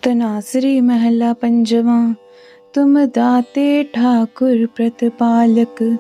तनासरी महला पंजवा। तुम दाते ठाकुर प्रतिपालक,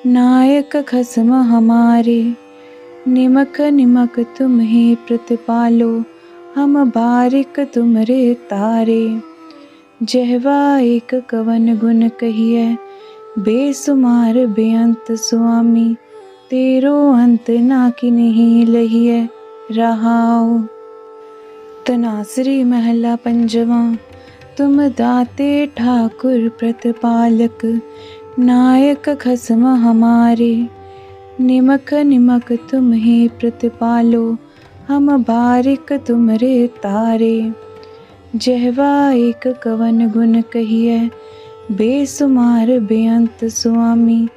नायक खसम हमारे। निमक निमक तुम ही प्रतिपालो, हम बारिक तुमरे तारे। जहवा एक कवन गुण कहिए, बेसुमार बेअंत स्वामी। तेरो अंत ना किन्हीं लहिए, रहाओ। तनासरी महला पंजवा। तुम दाते ठाकुर प्रतिपालक, नायक खसम हमारे। निमक निमक तुम ही प्रतिपालो, हम बारिक तुमरे तारे। जहवा एक कवन गुण कहिए, बेसुमार बेअंत स्वामी।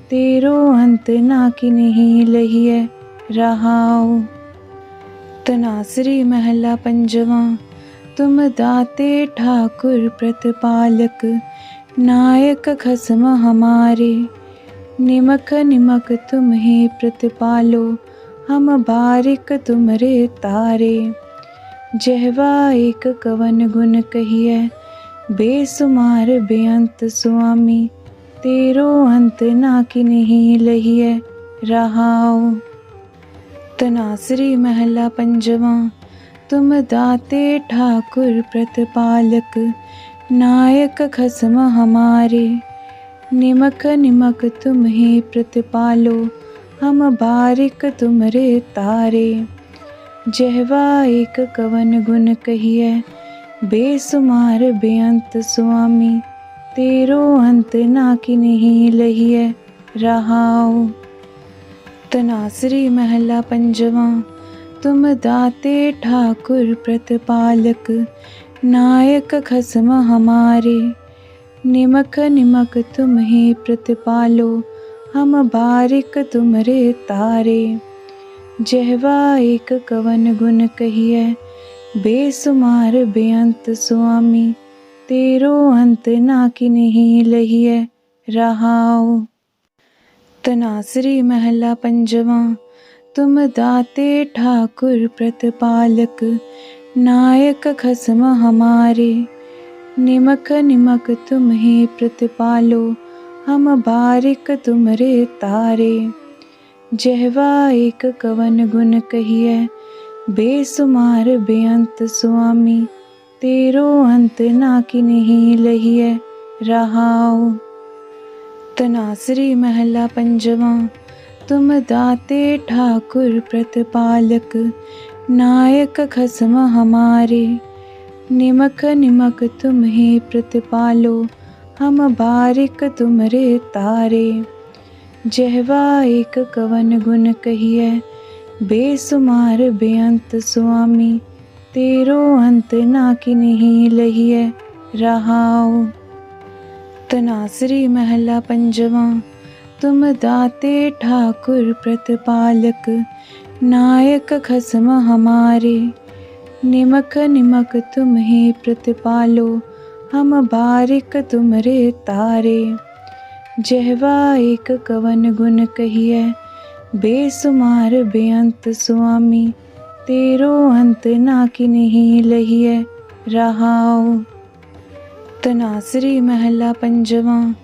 तेरो अंत ना किन्हीं लहिए, रहाओ। तनासरी महला पंजवा। तुम दाते ठाकुर प्रतिपालक, नायक खसम हमारे। निमक निमक तुम ही प्रतिपालो, हम बारिक तुमरे तारे। जहवा एक कवन गुण कहिए, बेसुमार बेअंत स्वामी। तेरो अंत ना किन्हीं लहिए, रहाओ। तनासरी महला पंजवा। तुम दाते ठाकुर प्रतिपालक, नायक खसम हमारे। निमक निमक तुम ही प्रतिपालो, हम बारिक तुमरे तारे। जहवा एक कवन गुण कहिए, बेसुमार बेअंत स्वामी। तेरो अंत ना किन्हीं लहिए, रहाओ। तनासरी महला पंजवा। तुम दाते ठाकुर प्रतिपालक, नायक खसम हमारे। निमक निमक तुम ही प्रतिपालो, हम बारिक तुमरे तारे। जहवा एक कवन गुण कहिए, बेसुमार बेअंत स्वामी। तेरो अंत ना किन्हीं लहिए, रहाओ। तनासरी महला पंजवा। तुम दाते ठाकुर प्रतिपालक, नायक खसम हमारे। निमक निमक तुम ही प्रतिपालो, हम बारिक तुमरे तारे। जहवा एक कवन गुण कहिए, बेसुमार बेअंत स्वामी। तेरो अंत ना किन्हीं लहिए, रहाओ। तनासरी महला पंजवा। तुम दाते ठाकुर प्रतिपालक, नायक खसम हमारे। निमक निमक तुम ही प्रतिपालो, हम बारिक तुमरे तारे। जहवा एक कवन गुण कहिए, बेसुमार बेअंत स्वामी। तेरो अंत ना किन्हीं लहिए, रहाओ। तनासरी महला पंजवा। तुम दाते ठाकुर प्रतिपालक, नायक खसम हमारे। निमक निमक तुम ही प्रतिपालो, हम बारिक तुमरे तारे। जहवा एक कवन गुण कहिए, बेसुमार बेअंत स्वामी। तेरो अंत ना किन्हीं लहिए, रहाओ। तनासरी महला पंजवा।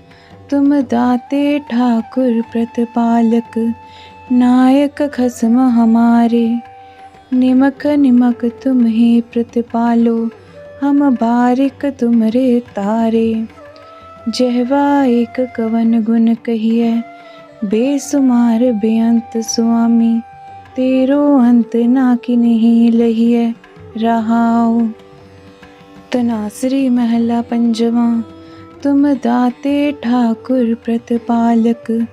तुम दाते ठाकुर प्रतिपालक, नायक खसम हमारे। निमक निमक तुम ही प्रतिपालो, हम बारिक तुमरे तारे। जहवा एक कवन गुण कहिए, बेसुमार बेअंत स्वामी। तेरो अंत ना किन्हीं लहिए, रहाओ। तनासरी महला पंजवा। तुम दाते ठाकुर प्रतिपालक,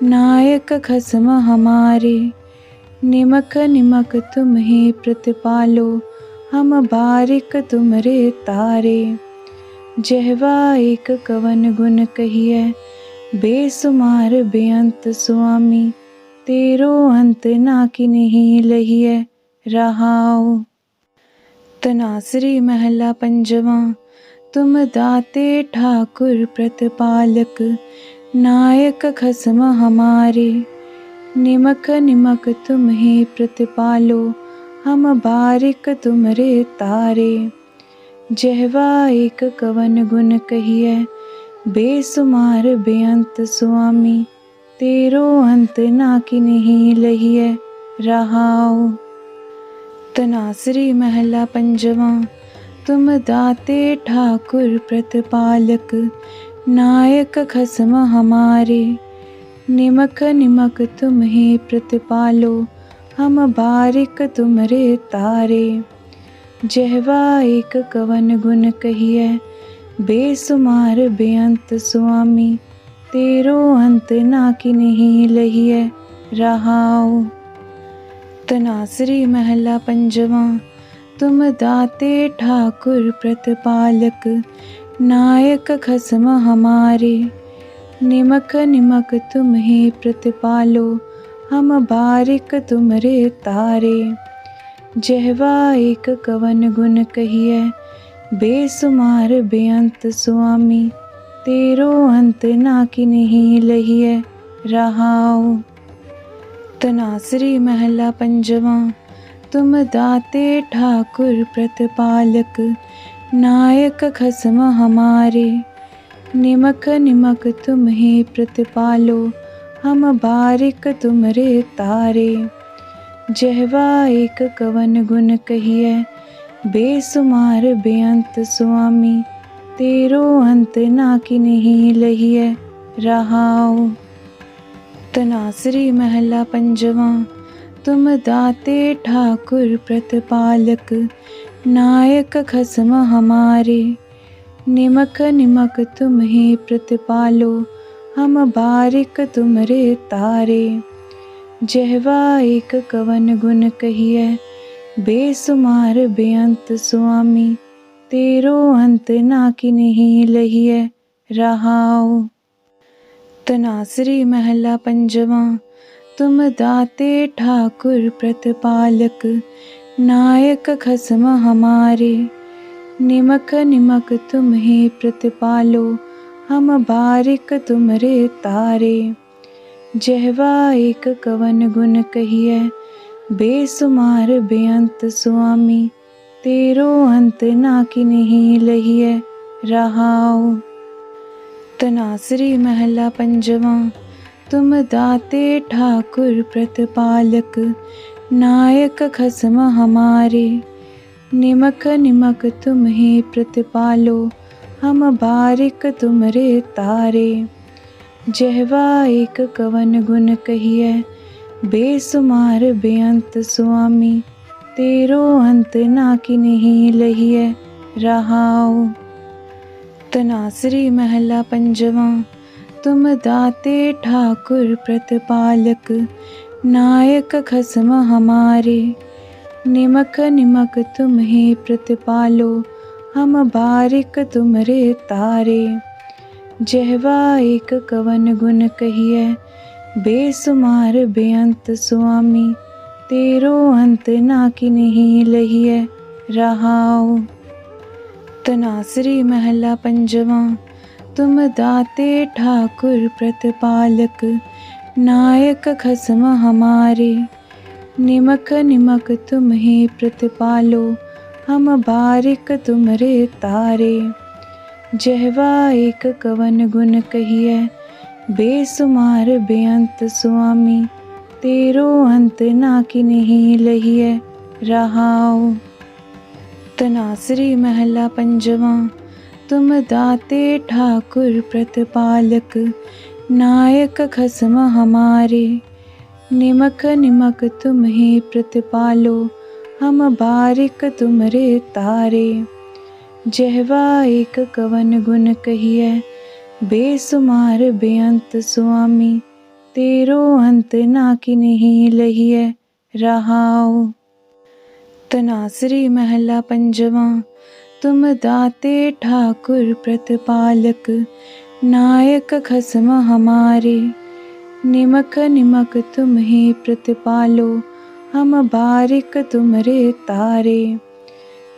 नायक खसम हमारे। निमक निमक तुम ही प्रतिपालो, हम बारिक तुमरे तारे। जहवा एक कवन गुण कहिए, बेसुमार बेअंत स्वामी। तेरो अंत ना किन्हीं लहिए, रहाओ। तनासरी महला पंजवा। तुम दाते ठाकुर प्रतिपालक, नायक खसम हमारे। निमक निमक तुम ही प्रतिपालो, हम बारिक तुमरे तारे। जहवा एक कवन गुण कहिए, बेसुमार बेअंत स्वामी, तेरो अंत ना किन्हीं लहिए रहाओ। तनासरी महला पंजवा। तुम दाते ठाकुर प्रतिपालक, नायक खसम हमारे, निमक निमक तुम्हें प्रतिपालो, हम बारिक तुमरे तारे। जहवा एक कवन गुण कहिए, बेसुमार बेअंत स्वामी, तेरो अंत ना किन्हीं लहिए रहाओ। तनासरी महला पंजवा। तुम दाते ठाकुर प्रतिपालक, नायक खसम हमारे, निमक निमक तुम्हें प्रतिपालो, हम बारिक तुमरे तारे। जहवा एक कवन गुण कहिए, बेसुमार बेअंत स्वामी, तेरो अंत ना किन्हीं लहिए रहाओ। तनासरी महला पंजवा। तुम दाते ठाकुर प्रतिपालक, नायक खसम हमारे, निमक निमक तुम्हें प्रतिपालो, हम बारिक तुमरे तारे। जहवा एक कवन गुण कहिए, बेसुमार बेअंत स्वामी, तेरो अंत ना किन्हीं लहिए रहाओ। तनासरी महला पंजवा। तुम दाते ठाकुर प्रतिपालक, नायक खसम हमारे, निमक निमक तुम्हें प्रतिपालो, हम बारिक तुमरे तारे। जहवा एक कवन गुण कहिए, बेसुमार बेअंत स्वामी, तेरो अंत ना किन्हीं लहिए रहाओ। तनासरी महला पंजवा। तुम दाते ठाकुर प्रतिपालक, नायक खसम हमारे, निमक निमक तुम्हें प्रतिपालो, हम बारिक तुमरे तारे। जहवा एक कवन गुण कहिए, बेसुमार बेअंत स्वामी, तेरो अंत ना किन्हीं लहिए रहाओ। तनासरी महला पंजवा। तुम दाते ठाकुर प्रतिपालक, नायक खसम हमारे, निमक निमक तुम्हें प्रतिपालो, हम बारिक तुमरे तारे। जहवा एक कवन गुण कहिए, बेसुमार बेअंत स्वामी, तेरो अंत ना किन्हीं लहिए रहाओ। तनासरी महला पंजवा। तुम दाते ठाकुर प्रतिपालक, नायक खसम हमारे, निमक निमक तुम्हें प्रतिपालो, हम बारिक तुमरे तारे। जहवा एक कवन गुण कहिए, बेसुमार बेअंत स्वामी, तेरो अंत ना किन्हीं लहिए रहाओ। तनासरी महला पंजवा। तुम दाते ठाकुर प्रतिपालक, नायक खसम हमारे, निमक निमक तुम्हें प्रतिपालो, हम बारिक तुमरे तारे। जहवा एक कवन गुण कहिए, बेसुमार बेअंत स्वामी, तेरो अंत ना किन्हीं लहिए रहाओ। तनासरी महला पंजवा। तुम दाते ठाकुर प्रतिपालक, नायक खसम हमारे, निमक निमक तुम्हें प्रतिपालो, हम बारिक तुमरे तारे। जहवा एक कवन गुण कहिए, बेसुमार बेअंत स्वामी, तेरो अंत ना किन्हीं लहिए रहाओ। तनासरी महला पंजवा। तुम दाते ठाकुर प्रतिपालक, नायक खसम हमारे, निमक निमक तुम्हें प्रतिपालो, हम बारिक तुमरे तारे।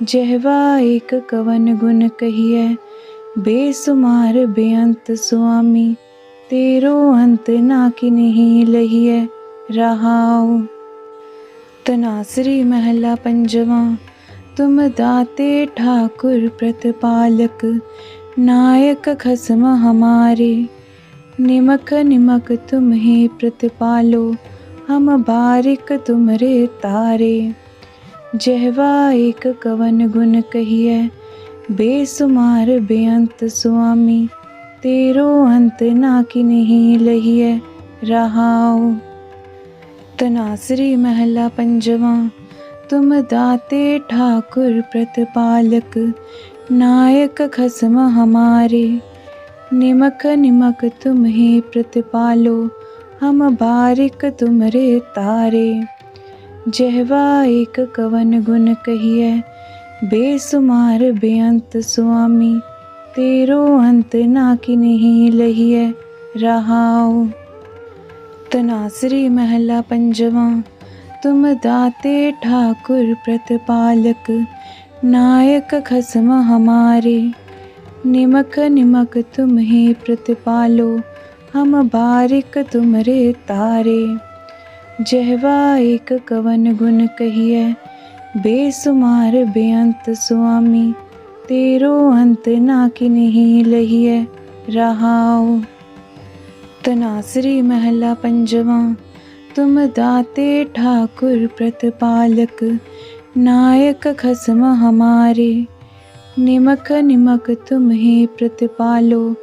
जहवा एक कवन गुण कहिए, बेसुमार बेअंत स्वामी, तेरो अंत ना किन्हीं लहिए रहाओ। तनासरी महला पंजवा। तुम दाते ठाकुर प्रतिपालक, नायक खसम हमारे। निमक निमक तुम्हें प्रतिपालो, हम बारिक तुमरे तारे। जहवा एक कवन गुण कहिए, बेसुमार बेअंत स्वामी। तेरो अंत ना कि नहीं लहिए, रहाओ। तनासरी महला पंजवा। तुम दाते ठाकुर प्रतिपालक, नायक खसम हमारे। निमक निमक तुम्हें प्रतिपालो, हम बारिक तुमरे तारे। जहवा एक कवन गुण कहिए, बेसुमार बेअंत स्वामी। तेरो अंत ना कि नहीं लहिए, रहाओ। तनासरी महला पंजवा। तुम दाते ठाकुर प्रतिपालक, नायक खसम हमारे। निमक निमक तुम्हें प्रतिपालो, हम बारिक तुमरे तारे। जहवा एक कवन गुण कहिए, बेसुमार बेअंत स्वामी। तेरो अंत ना कि नहीं लहिए, रहाओ। तनासरी महला पंजवा। तुम दाते ठाकुर प्रतिपालक, नायक खसम हमारे। निमक निमक तुम्हें प्रतिपालो,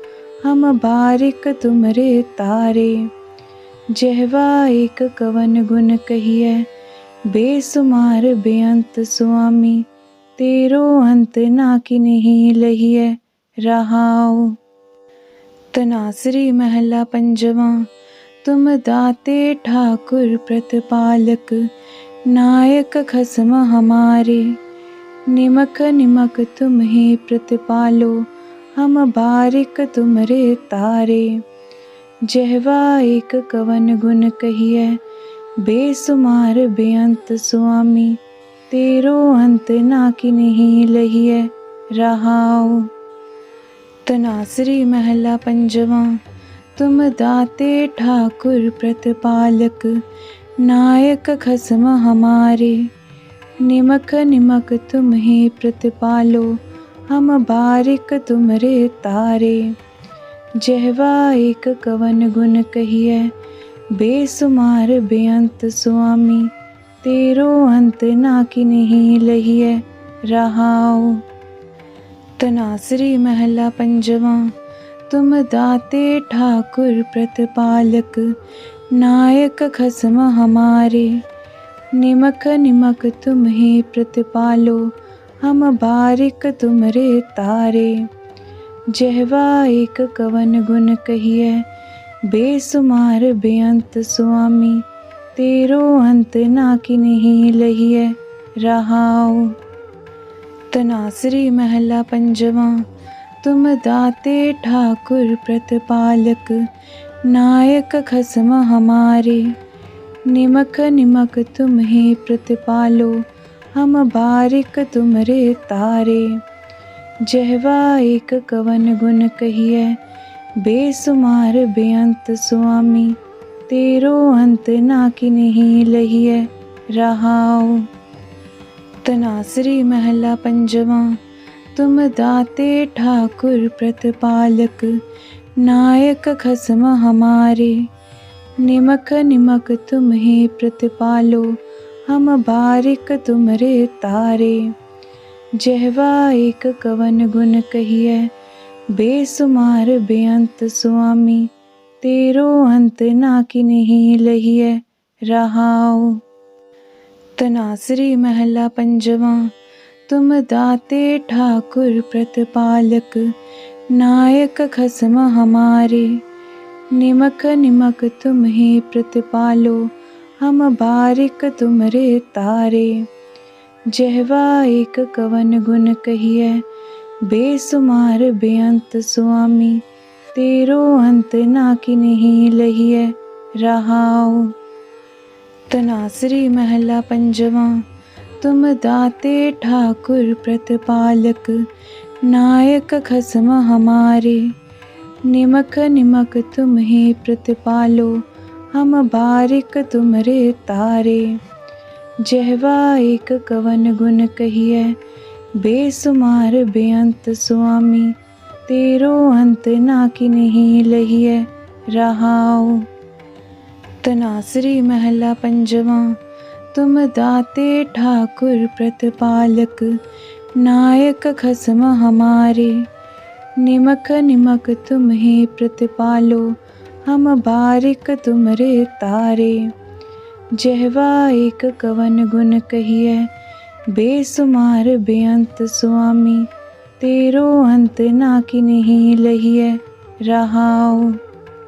हम बारिक तुमरे तारे। जहवा एक कवन गुण कहिए, बेसुमार बेअंत स्वामी। तेरो अंत ना कि नहीं लहिए, रहाओ। तनासरी महला पंजवा। तुम दाते ठाकुर प्रतिपालक, नायक खसम हमारे। निमक निमक तुम्हें प्रतिपालो, हम बारिक तुमरे तारे। जहवा एक कवन गुण कहिए, बेसुमार बेअंत स्वामी। तेरो अंत ना कि नहीं लहिए, रहाओ। तनासरी महला पंजवा। तुम दाते ठाकुर प्रतिपालक, नायक खसम हमारे। निमक निमक तुम्हें प्रतिपालो, हम बारिक तुमरे तारे। जहवा एक कवन गुण कहिए, बेसुमार बेअंत स्वामी। तेरो अंत ना कि नहीं लहिए, रहाओ। तनासरी महला पंजवा। तुम दाते ठाकुर प्रतिपालक, नायक खसम हमारे। निमक निमक तुम्हें प्रतिपालो, हम बारिक तुमरे तारे। जहवा एक कवन गुण कहिए, बेसुमार बेअंत स्वामी। तेरो अंत ना कि नहीं लहिए, रहाओ। तनासरी महला पंजवा। तुम दाते ठाकुर प्रतिपालक, नायक खसम हमारे। निमक निमक तुम्हें प्रतिपालो, हम बारिक तुमरे तारे। जहवा एक कवन गुण कहिए, बेसुमार बेअंत स्वामी। तेरो अंत ना कि नहीं लहिए, रहाओ। तनासरी महला पंजवा। तुम दाते ठाकुर प्रतिपालक, नायक खसम हमारे। निमक निमक तुम्हें प्रतिपालो, हम बारिक तुमरे तारे। जहवा एक कवन गुण कहिए, बेसुमार बेअंत स्वामी। तेरो अंत ना कि नहीं लहिए, रहाओ। तनासरी महला पंजवा। तुम दाते ठाकुर प्रतिपालक, नायक खसम हमारे। निमक निमक तुम्हें प्रतिपालो, हम बारिक तुमरे तारे। जहवा एक कवन गुण कहिए, बेसुमार बेअंत स्वामी। तेरो अंत ना कि नहीं लहिए, रहाओ। तनासरी महला पंजवा। तुम दाते ठाकुर प्रतिपालक, नायक खसम हमारे। निमक निमक तुम्हें प्रतिपालो, हम बारिक तुमरे तारे। जहवा एक कवन गुण कहिए, बेसुमार बेअंत स्वामी, तेरो अंत ना किन्हीं लहिए रहाओ। तनासरी महला पंजवा। तुम दाते ठाकुर प्रतिपालक, नायक खसम हमारे, निमक निमक तुम्हें प्रतिपालो, हम बारिक तुमरे तारे। जहवा एक कवन गुण कहिए, बेसुमार बेअंत स्वामी, तेरो अंत ना किन्हीं लहिए रहाओ।